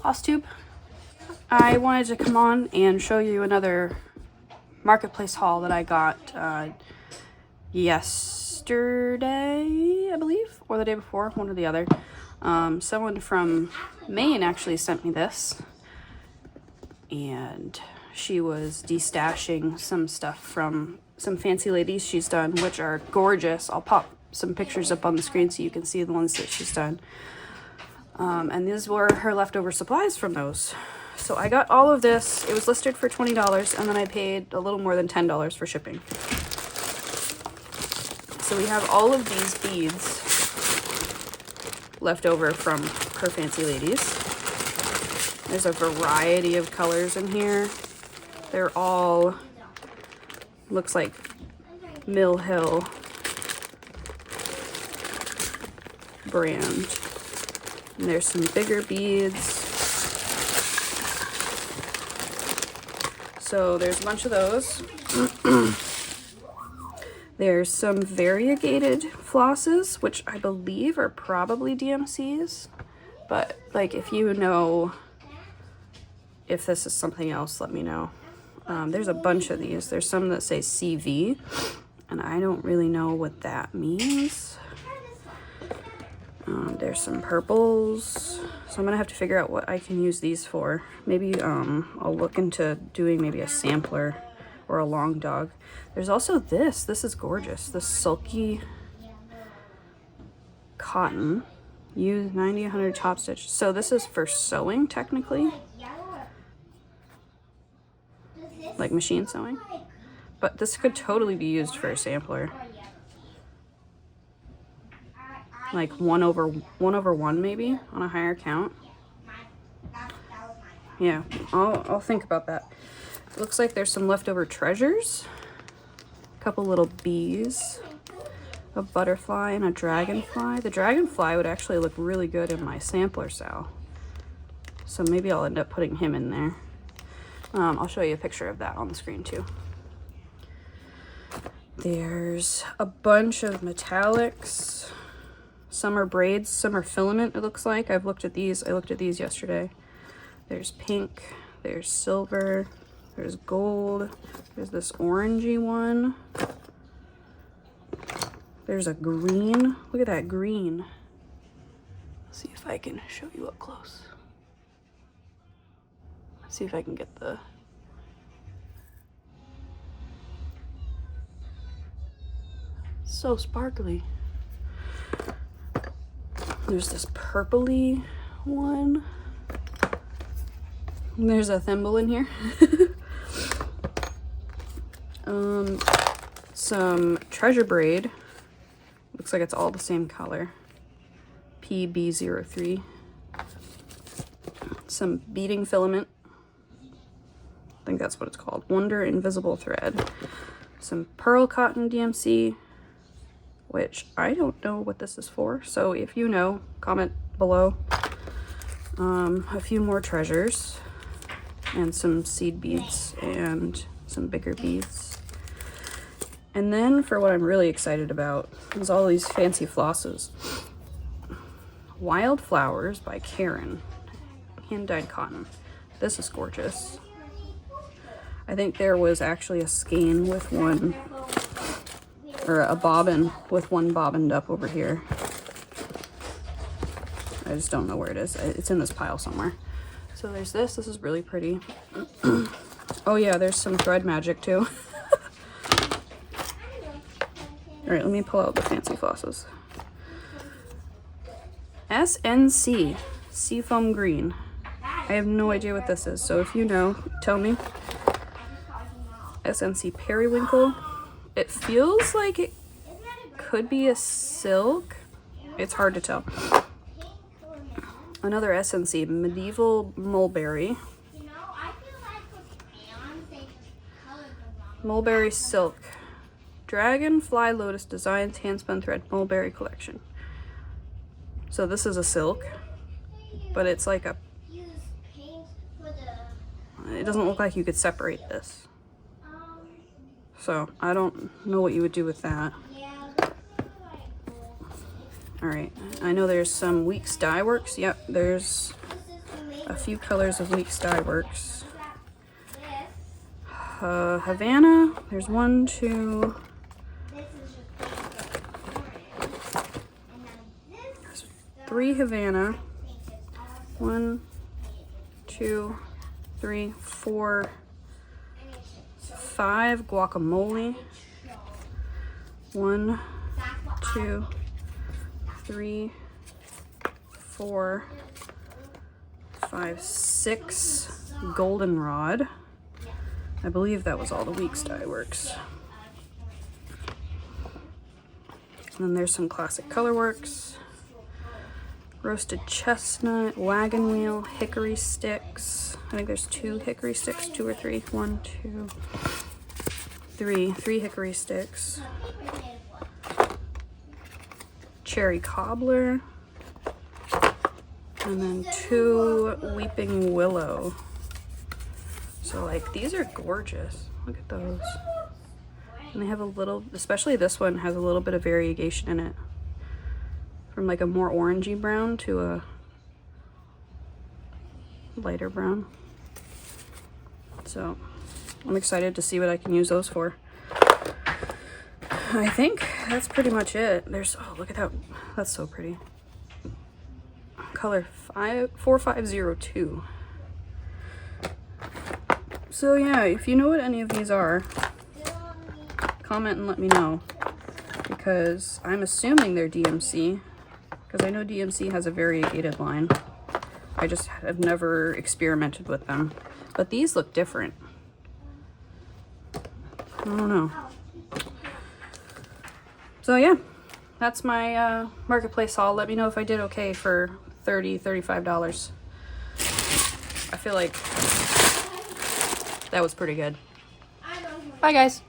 Floss tube. I wanted to come on and show you another marketplace haul that I got yesterday, I believe, or the day before, one or the other. Someone from Maine actually sent me this, and she was destashing some stuff from some fancy ladies she's done, which are gorgeous. I'll pop some pictures up on the screen so you can see the ones that she's done. And these were her leftover supplies from those. So I got all of this. It was listed for $20, and then I paid a little more than $10 for shipping. So we have all of these beads left over from her fancy ladies. There's a variety of colors in here. They're all, looks like Mill Hill brand. And there's some bigger beads. So there's a bunch of those. There's some variegated flosses, which I believe are probably DMCs. But like, if you know if this is something else, let me know. There's a bunch of these. There's some that say CV, and I don't really know what that means. There's some purples, so I'm gonna have to figure out what I can use these for. Maybe I'll look into doing maybe a sampler or a long dog. There's also this. This is gorgeous. The silky cotton. Use 90, 100 top stitch. So this is for sewing technically, like machine sewing. But this could totally be used for a sampler. Like one over one maybe on a higher count. Yeah, I'll think about that. It looks like there's some leftover treasures. A couple little bees, a butterfly, and a dragonfly. The dragonfly would actually look really good in my sampler cell. So maybe I'll end up putting him in there. I'll show you a picture of that on the screen too. There's a bunch of metallics. Some are braids, some are filament, it looks like. I've looked at these. I looked at these yesterday. There's pink, there's silver, there's gold, there's this orangey one. There's a green. Look at that green. Let's see if I can show you up close. Let's see if I can get the... So sparkly. There's this purpley one. And there's a thimble in here. Some treasure braid. Looks like it's all the same color. PB03. Some beading filament. I think that's what it's called. Wonder Invisible Thread. Some pearl cotton DMC, which I don't know what this is for. So if you know, comment below. A few more treasures and some seed beads and some bigger beads. And then for what I'm really excited about is all these fancy flosses. Wild Flowers by Karen, hand-dyed cotton. This is gorgeous. I think there was actually a skein with one, or a bobbin with one bobbined up over here. I just don't know where it is. It's in this pile somewhere. So there's this. This is really pretty. Oh yeah, there's some thread magic too. All right, let me pull out the fancy flosses. SNC, Seafoam Green. I have no idea what this is, so if you know, tell me. SNC Periwinkle. It feels like it could be a silk. It's hard to tell. Another SNC, Medieval Mulberry. Mulberry Silk. Dragonfly Lotus Designs Handspun Thread Mulberry Collection. So this is a silk, but it's like a... It doesn't look like you could separate this. So I don't know what you would do with that. All right, I know there's some Weeks Dye Works. Yep, there's a few colors of Weeks Dye Works. Havana, there's 1, 2, there's 3 Havana, 1, 2, 3, 4, 5 guacamole, 1, 2, 3, 4, 5, 6 goldenrod. I believe that was all the Weeks Dye Works. And then there's some classic colorworks. Roasted chestnut, wagon wheel, hickory sticks. I think there's 2 hickory sticks, 2 or 3. 1, 2, 3. 3 hickory sticks. Cherry cobbler. And then 2 weeping willow. So like, these are gorgeous. Look at those. And they have a little, especially this one has a little bit of variegation in it. From like a more orangey brown to a lighter brown. So I'm excited to see what I can use those for. I think that's pretty much it. There's, oh, look at that. That's so pretty. Color 4502. So yeah, if you know what any of these are, comment and let me know, because I'm assuming they're DMC, because I know DMC has a variegated line. I just have never experimented with them, but these look different. I don't know. So yeah, that's my marketplace haul. Let me know if I did okay for $30, $35. I feel like that was pretty good. Bye guys.